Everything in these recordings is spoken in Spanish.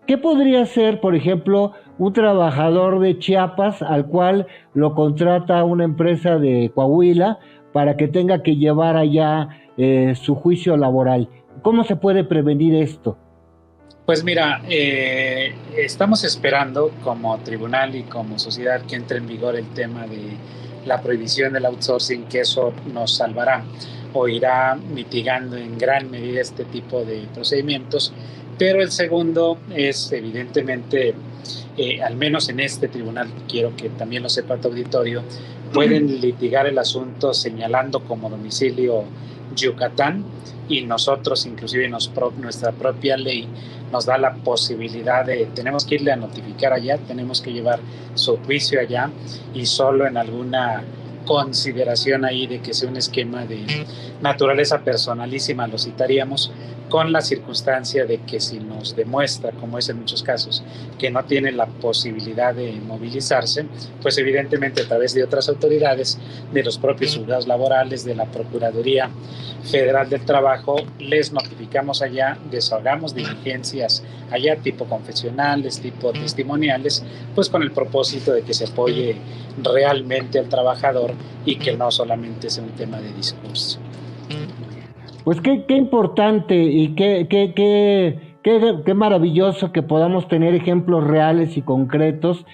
¿Qué podría ser, por ejemplo, un trabajador de Chiapas al cual lo contrata una empresa de Coahuila para que tenga que llevar allá su juicio laboral? ¿Cómo se puede prevenir esto? Pues mira, estamos esperando como tribunal y como sociedad que entre en vigor el tema de la prohibición del outsourcing, que eso nos salvará o irá mitigando en gran medida este tipo de procedimientos. Pero el segundo es evidentemente, al menos en este tribunal, quiero que también lo sepa tu auditorio, pueden litigar el asunto señalando como domicilio Yucatán, y nosotros, inclusive nuestra propia ley nos da la posibilidad de, tenemos que irle a notificar allá, tenemos que llevar su juicio allá, y solo en alguna consideración ahí de que sea un esquema de naturaleza personalísima lo citaríamos, con la circunstancia de que si nos demuestra, como es en muchos casos, que no tiene la posibilidad de movilizarse, pues evidentemente a través de otras autoridades, de los propios juzgados laborales, de la Procuraduría Federal del Trabajo, les notificamos allá, desahogamos diligencias allá, tipo confesionales, tipo testimoniales, pues con el propósito de que se apoye realmente al trabajador y que no solamente sea un tema de discurso. Pues qué importante y qué maravilloso que podamos tener ejemplos reales y concretos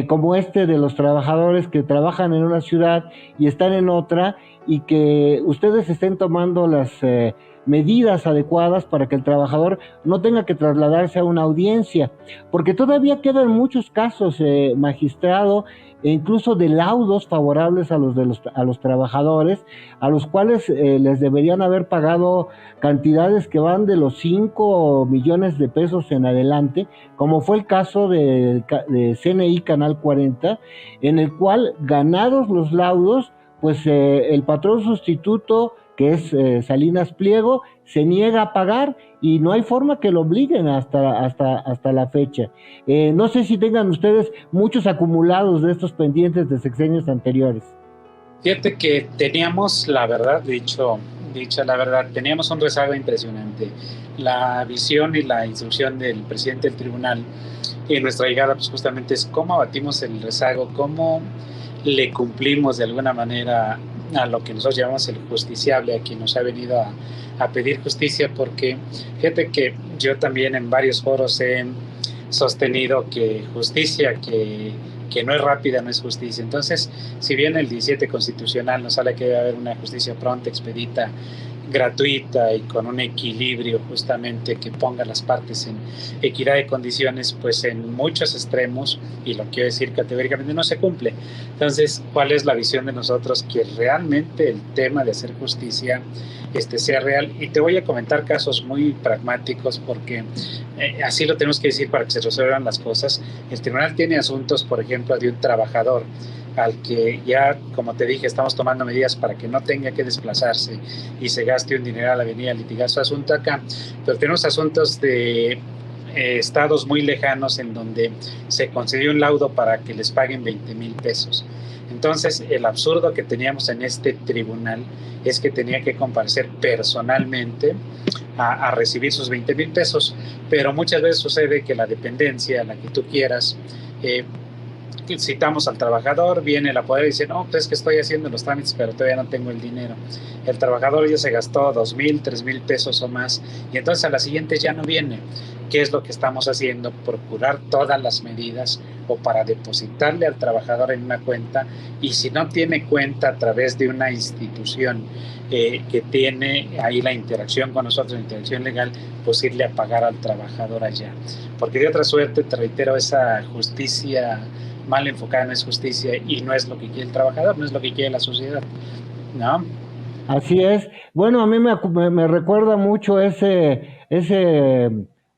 como este de los trabajadores que trabajan en una ciudad y están en otra y que ustedes estén tomando las medidas adecuadas para que el trabajador no tenga que trasladarse a una audiencia, porque todavía quedan muchos casos, magistrado, e incluso de laudos favorables a los trabajadores, a los cuales les deberían haber pagado cantidades que van de los 5 millones de pesos en adelante, como fue el caso de CNI Canal 40, en el cual, ganados los laudos, pues el patrón sustituto, que es Salinas Pliego, se niega a pagar y no hay forma que lo obliguen hasta la fecha. No sé si tengan ustedes muchos acumulados de estos pendientes de sexenios anteriores. Fíjate que teníamos, la verdad, dicha la verdad, teníamos un rezago impresionante. La visión y la instrucción del presidente del tribunal en nuestra llegada, pues justamente es cómo abatimos el rezago, cómo le cumplimos de alguna manera a lo que nosotros llamamos el justiciable, a quien nos ha venido a pedir justicia, porque fíjate que yo también en varios foros he sostenido que justicia que no es rápida no es justicia. Entonces, si bien el 17 constitucional nos sale que debe haber una justicia pronta, expedita, gratuita y con un equilibrio justamente que ponga las partes en equidad de condiciones, pues en muchos extremos, y lo quiero decir categóricamente, no se cumple. Entonces, ¿cuál es la visión de nosotros? Que realmente el tema de hacer justicia sea real. Y te voy a comentar casos muy pragmáticos porque así lo tenemos que decir para que se resuelvan las cosas. El tribunal tiene asuntos, por ejemplo, de un trabajador al que ya, como te dije, estamos tomando medidas para que no tenga que desplazarse y se gaste un dineral a venir a litigar su asunto acá, pero tenemos asuntos de estados muy lejanos en donde se concedió un laudo para que les paguen 20,000 pesos. Entonces, el absurdo que teníamos en este tribunal es que tenía que comparecer personalmente a recibir sus 20,000 pesos, pero muchas veces sucede que la dependencia, la que tú quieras, eh, citamos al trabajador, viene la poder y dice, no, pues es que estoy haciendo los trámites, pero todavía no tengo el dinero. El trabajador ya se gastó 2,000, 3,000 pesos o más, y entonces a la siguiente ya no viene. ¿Qué es lo que estamos haciendo? Procurar todas las medidas o para depositarle al trabajador en una cuenta, y si no tiene cuenta a través de una institución que tiene ahí la interacción con nosotros, la interacción legal, pues irle a pagar al trabajador allá. Porque de otra suerte, te reitero, esa justicia mal enfocada no es justicia y no es lo que quiere el trabajador, no es lo que quiere la sociedad, ¿no? Así es. Bueno, a mí me recuerda mucho ese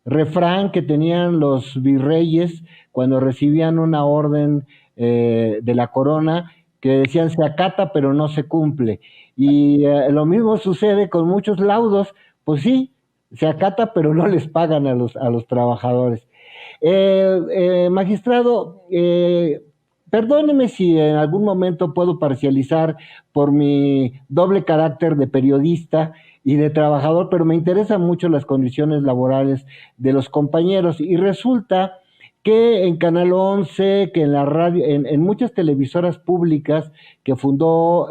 refrán que tenían los virreyes cuando recibían una orden de la corona que decían se acata pero no se cumple. Y lo mismo sucede con muchos laudos, pues sí, se acata pero no les pagan a a los trabajadores. Magistrado, perdóneme si en algún momento puedo parcializar por mi doble carácter de periodista y de trabajador, pero me interesan mucho las condiciones laborales de los compañeros y resulta que en Canal 11, que en la radio, en muchas televisoras públicas que fundó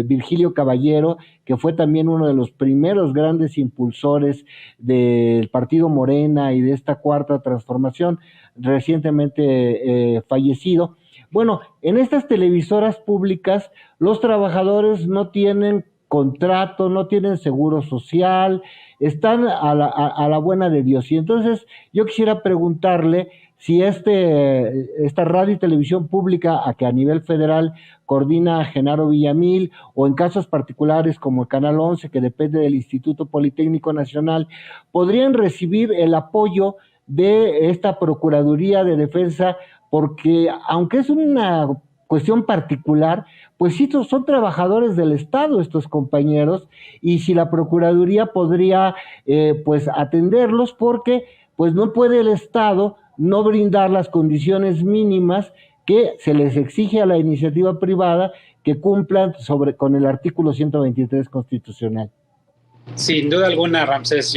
Virgilio Caballero, que fue también uno de los primeros grandes impulsores del Partido Morena y de esta cuarta transformación, recientemente fallecido. Bueno, en estas televisoras públicas los trabajadores no tienen contrato, no tienen seguro social, están a la buena de Dios. Y entonces yo quisiera preguntarle si esta radio y televisión pública a que a nivel federal coordina Genaro Villamil o en casos particulares como el Canal 11 que depende del Instituto Politécnico Nacional, podrían recibir el apoyo de esta Procuraduría de Defensa porque aunque es una cuestión particular, pues sí son trabajadores del Estado estos compañeros y si la Procuraduría podría pues atenderlos porque pues no puede el Estado no brindar las condiciones mínimas que se les exige a la iniciativa privada que cumplan con el artículo 123 constitucional. Sin duda alguna, Ramsés,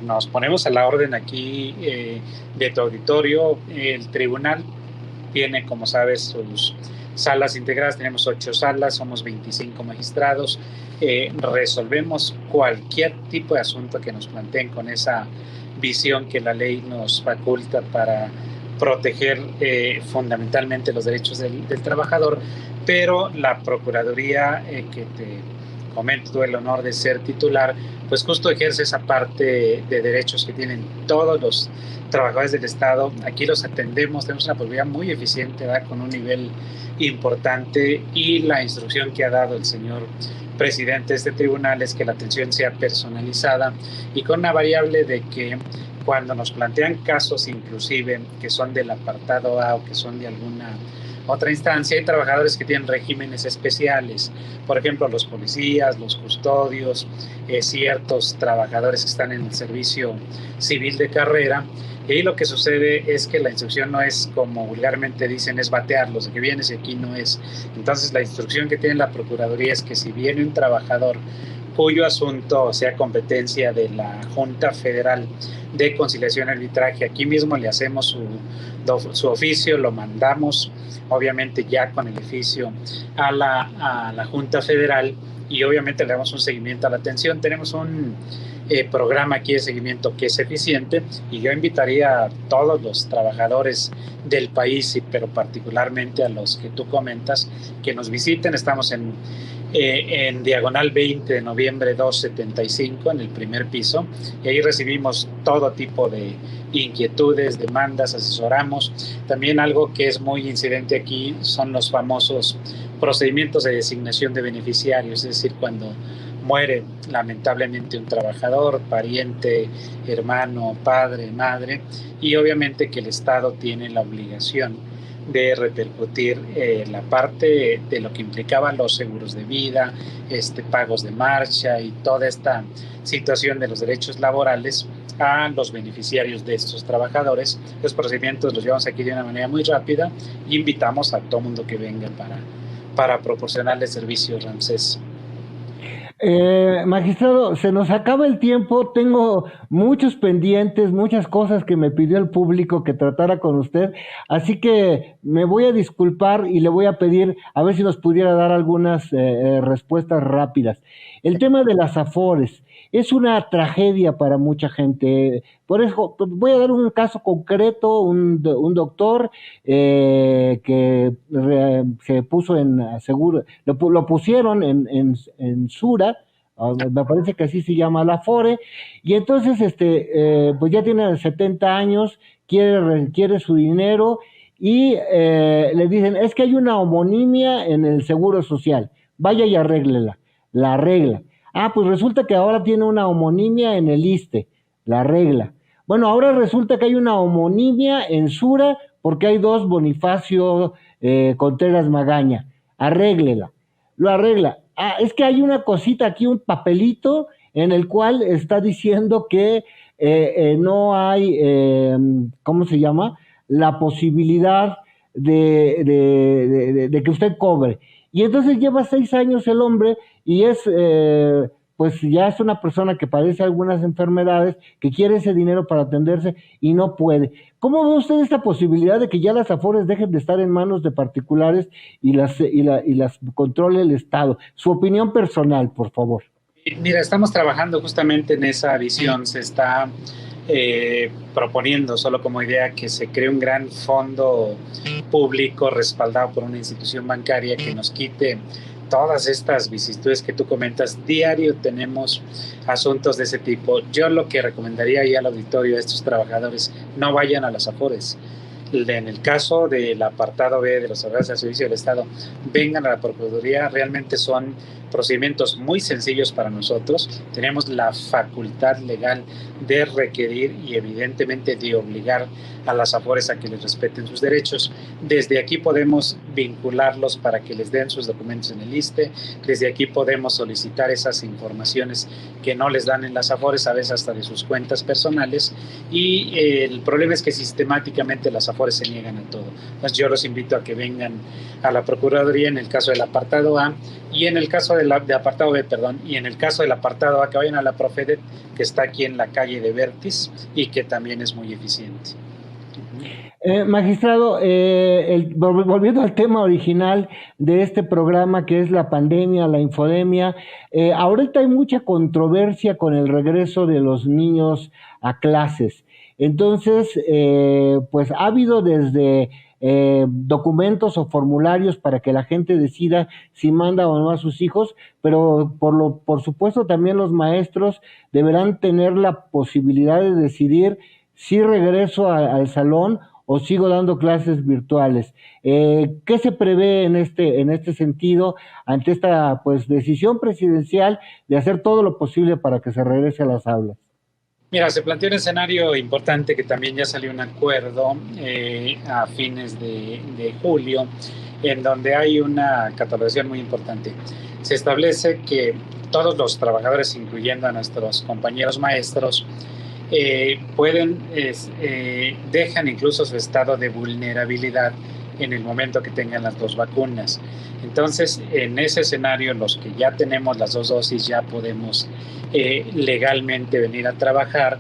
nos ponemos a la orden aquí de tu auditorio. El tribunal tiene, como sabes, sus salas integradas, tenemos 8 salas, somos 25 magistrados, resolvemos cualquier tipo de asunto que nos planteen con esa visión que la ley nos faculta para proteger fundamentalmente los derechos del trabajador, pero la Procuraduría que te comento, tuve el honor de ser titular, pues justo ejerce esa parte de derechos que tienen todos los trabajadores del Estado. Aquí los atendemos, tenemos una política muy eficiente, ¿verdad? Con un nivel importante y la instrucción que ha dado el señor presidente de este tribunal es que la atención sea personalizada y con una variable de que cuando nos plantean casos inclusive que son del apartado A o que son de alguna otra instancia, hay trabajadores que tienen regímenes especiales, por ejemplo, los policías, los custodios, ciertos trabajadores que están en el servicio civil de carrera. Y ahí lo que sucede es que la instrucción no es, como vulgarmente dicen, es batearlos, de que vienes y aquí no es. Entonces, la instrucción que tiene la Procuraduría es que si viene un trabajador cuyo asunto sea competencia de la Junta Federal de Conciliación y Arbitraje, aquí mismo le hacemos su oficio, lo mandamos obviamente ya con el oficio a la Junta Federal y obviamente le damos un seguimiento a la atención. Tenemos un programa aquí de seguimiento que es eficiente y yo invitaría a todos los trabajadores del país, pero particularmente a los que tú comentas, que nos visiten. Estamos en Diagonal 20 de noviembre 275 en el primer piso y ahí recibimos todo tipo de inquietudes, demandas, asesoramos. También algo que es muy incidente aquí son los famosos procedimientos de designación de beneficiarios, es decir, cuando muere lamentablemente un trabajador, pariente, hermano, padre, madre, y obviamente que el Estado tiene la obligación de repercutir la parte de lo que implicaban los seguros de vida, pagos de marcha y toda esta situación de los derechos laborales a los beneficiarios de estos trabajadores. Los procedimientos los llevamos aquí de una manera muy rápida y invitamos a todo mundo que venga para proporcionarle servicios, Ramsés. Magistrado, se nos acaba el tiempo, tengo muchos pendientes, muchas cosas que me pidió el público que tratara con usted, así que me voy a disculpar y le voy a pedir a ver si nos pudiera dar algunas respuestas rápidas. El tema de las afores es una tragedia para mucha gente, por eso voy a dar un caso concreto, un doctor se puso en seguro, lo pusieron en Sura, me parece que así se llama la Afore, y entonces pues ya tiene 70 años, quiere su dinero y le dicen, es que hay una homonimia en el Seguro Social, vaya y arréglela, la arregla. Ah, pues resulta que ahora tiene una homonimia en el ISSSTE, la regla. Bueno, ahora resulta que hay una homonimia en Sura porque hay dos Bonifacio Contreras Magaña. Arréglela. Lo arregla. Ah, es que hay una cosita aquí, un papelito en el cual está diciendo que no hay, ¿cómo se llama? La posibilidad de que usted cobre. Y entonces lleva 6 años el hombre y pues ya es una persona que padece algunas enfermedades, que quiere ese dinero para atenderse y no puede. ¿Cómo ve usted esta posibilidad de que ya las Afores dejen de estar en manos de particulares y las controle el Estado? Su opinión personal, por favor. Mira, estamos trabajando justamente en esa visión. Se está proponiendo, solo como idea, que se cree un gran fondo público respaldado por una institución bancaria que nos quite todas estas vicisitudes que tú comentas. Diario tenemos asuntos de ese tipo. Yo lo que recomendaría ahí al auditorio a estos trabajadores: no vayan a las Afores. En el caso del apartado B de los trabajadores al servicio del Estado, vengan a la Procuraduría. Realmente son procedimientos muy sencillos para nosotros. Tenemos la facultad legal de requerir y evidentemente de obligar a las Afores a que les respeten sus derechos. Desde aquí podemos vincularlos para que les den sus documentos en el ISSSTE. Desde aquí podemos solicitar esas informaciones que no les dan en las Afores, a veces hasta de sus cuentas personales. Y el problema es que sistemáticamente las Afores se niegan a todo. Entonces yo los invito a que vengan a la Procuraduría en el caso del apartado A, y en el caso de apartado B, perdón, y en el caso del apartado A, que vayan a la Profedet, que está aquí en la calle de Vertis y que también es muy eficiente. Magistrado, volviendo al tema original de este programa, que es la pandemia, la infodemia, ahorita hay mucha controversia con el regreso de los niños a clases. Entonces, pues ha habido desde documentos o formularios para que la gente decida si manda o no a sus hijos, pero por supuesto también los maestros deberán tener la posibilidad de decidir si regreso al salón o sigo dando clases virtuales. ¿Qué se prevé en este sentido ante esta pues decisión presidencial de hacer todo lo posible para que se regrese a las aulas? Mira, se planteó un escenario importante, que también ya salió un acuerdo a fines de julio, en donde hay una catalogación muy importante. Se establece que todos los trabajadores, incluyendo a nuestros compañeros maestros, dejan incluso su estado de vulnerabilidad en el momento que tengan las 2 vacunas. Entonces, en ese escenario, los que ya tenemos las 2 dosis ya podemos legalmente venir a trabajar,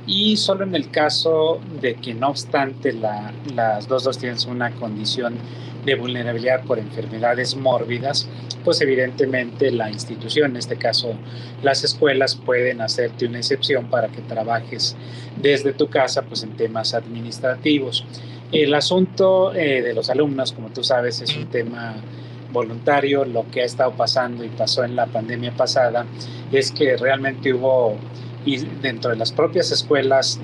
y solo en el caso de que, no obstante, las 2 dosis tienen una condición de vulnerabilidad por enfermedades mórbidas, pues evidentemente la institución, en este caso las escuelas, pueden hacerte una excepción para que trabajes desde tu casa, pues en temas administrativos. El asunto de los alumnos, como tú sabes, es un tema voluntario. Lo que ha estado pasando y pasó en la pandemia pasada es que realmente hubo, y dentro de las propias escuelas,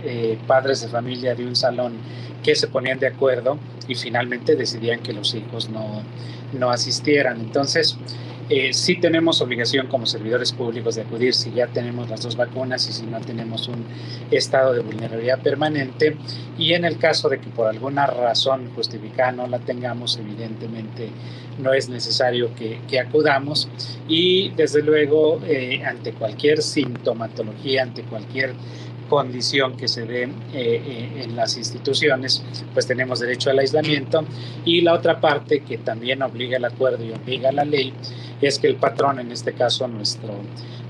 padres de familia de un salón que se ponían de acuerdo y finalmente decidían que los hijos no asistieran. Entonces, sí tenemos obligación como servidores públicos de acudir si ya tenemos las 2 vacunas y si no tenemos un estado de vulnerabilidad permanente. Y en el caso de que por alguna razón justificada no la tengamos, evidentemente no es necesario que acudamos. Y desde luego, ante cualquier sintomatología, ante cualquier condición que se dé en las instituciones, pues tenemos derecho al aislamiento. Y la otra parte que también obliga el acuerdo y obliga la ley es que el patrón, en este caso nuestro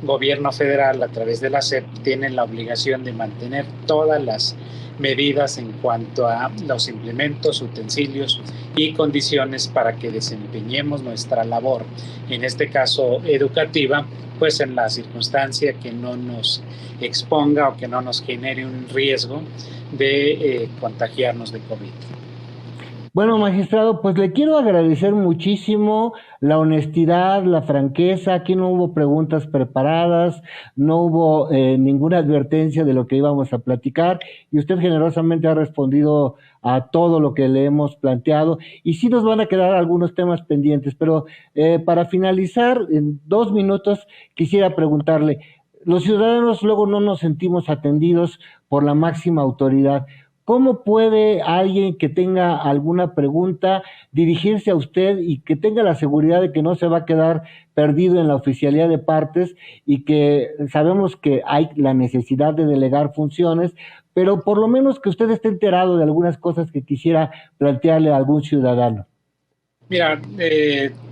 gobierno federal a través de la SEP, tiene la obligación de mantener todas las medidas en cuanto a los implementos, utensilios y condiciones para que desempeñemos nuestra labor, en este caso educativa, pues en la circunstancia que no nos exponga o que no nos genere un riesgo de contagiarnos de COVID. Bueno, magistrado, pues le quiero agradecer muchísimo la honestidad, la franqueza. Aquí no hubo preguntas preparadas, no hubo ninguna advertencia de lo que íbamos a platicar, y usted generosamente ha respondido a todo lo que le hemos planteado, y sí nos van a quedar algunos temas pendientes, pero para finalizar, en 2 minutos, quisiera preguntarle: los ciudadanos luego no nos sentimos atendidos por la máxima autoridad. ¿Cómo puede alguien que tenga alguna pregunta dirigirse a usted y que tenga la seguridad de que no se va a quedar perdido en la oficialía de partes, y que sabemos que hay la necesidad de delegar funciones, pero por lo menos que usted esté enterado de algunas cosas que quisiera plantearle a algún ciudadano. Mira,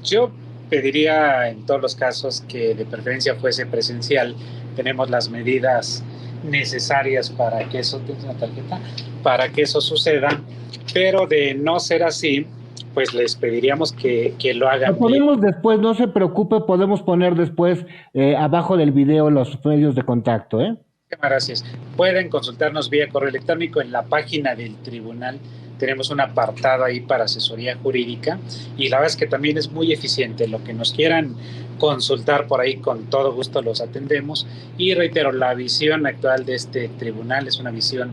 yo pediría en todos los casos que de preferencia fuese presencial. Tenemos las medidas necesarias para que eso, ¿tienes una tarjeta? Para que eso suceda, pero de no ser así, pues les pediríamos que lo hagan Lo bien. ponemos después, no se preocupe, podemos poner después abajo del video los medios de contacto, ¿eh? Gracias. Pueden consultarnos vía correo electrónico en la página del tribunal. Tenemos un apartado ahí para asesoría jurídica y la verdad es que también es muy eficiente. Lo que nos quieran consultar por ahí, con todo gusto los atendemos. Y reitero, la visión actual de este tribunal es una visión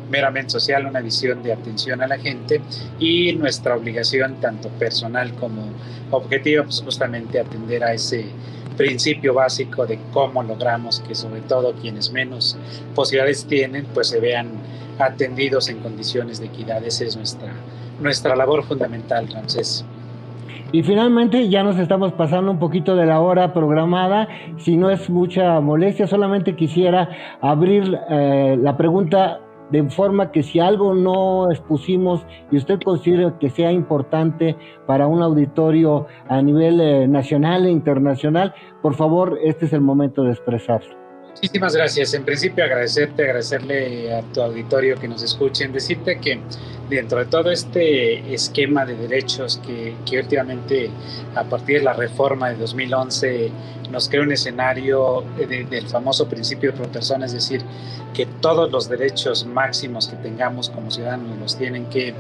meramente social, una visión de atención a la gente, y nuestra obligación, tanto personal como objetiva, pues justamente atender a ese principio básico de cómo logramos que sobre todo quienes menos posibilidades tienen pues se vean atendidos en condiciones de equidad. Esa es nuestra labor fundamental, Ramsés. Y finalmente ya nos estamos pasando un poquito de la hora programada. Si no es mucha molestia, solamente quisiera abrir la pregunta de forma que si algo no expusimos y usted considera que sea importante para un auditorio a nivel nacional e internacional, por favor, este es el momento de expresarlo. Muchísimas gracias. En principio agradecerle a tu auditorio que nos escuchen, decirte que dentro de todo este esquema de derechos que últimamente a partir de la reforma de 2011 nos crea un escenario del famoso principio de pro persona, es decir, que todos los derechos máximos que tengamos como ciudadanos los tienen que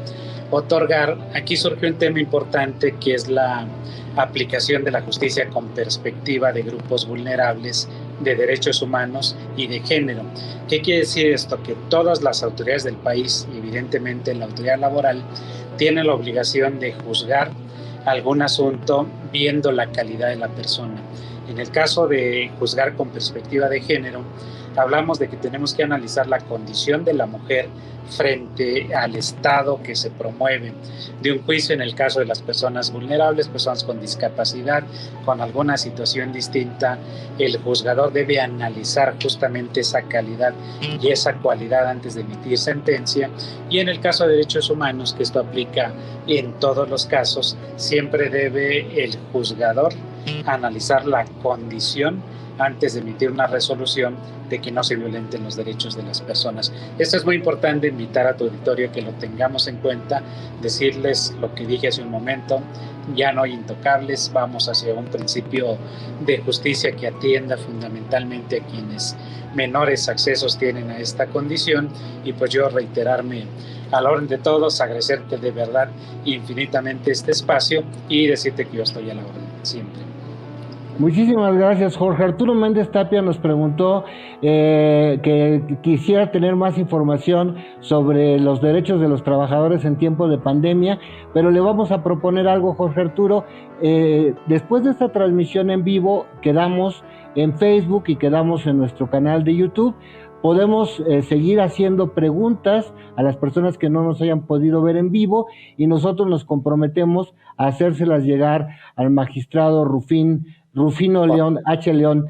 otorgar. Aquí surge un tema importante que es la aplicación de la justicia con perspectiva de grupos vulnerables, de derechos humanos y de género. ¿Qué quiere decir esto? Que todas las autoridades del país, y evidentemente la autoridad laboral, tienen la obligación de juzgar algún asunto viendo la calidad de la persona. En el caso de juzgar con perspectiva de género, hablamos de que tenemos que analizar la condición de la mujer frente al estado que se promueve de un juicio en el caso de las personas vulnerables, personas con discapacidad, con alguna situación distinta. El juzgador debe analizar justamente esa calidad y esa cualidad antes de emitir sentencia. Y en el caso de derechos humanos, que esto aplica en todos los casos, siempre debe el juzgador analizar la condición antes de emitir una resolución de que no se violenten los derechos de las personas. Esto es muy importante, invitar a tu auditorio que lo tengamos en cuenta, decirles lo que dije hace un momento: ya no hay intocables, vamos hacia un principio de justicia que atienda fundamentalmente a quienes menores accesos tienen a esta condición. Y pues yo reiterarme a la orden de todos, agradecerte de verdad infinitamente este espacio y decirte que yo estoy a la orden siempre. Muchísimas gracias, Jorge. Arturo Méndez Tapia nos preguntó que quisiera tener más información sobre los derechos de los trabajadores en tiempo de pandemia, pero le vamos a proponer algo, Jorge Arturo. Después de esta transmisión en vivo, quedamos en Facebook y quedamos en nuestro canal de YouTube. Podemos seguir haciendo preguntas a las personas que no nos hayan podido ver en vivo y nosotros nos comprometemos a hacérselas llegar al magistrado Rufino León H. León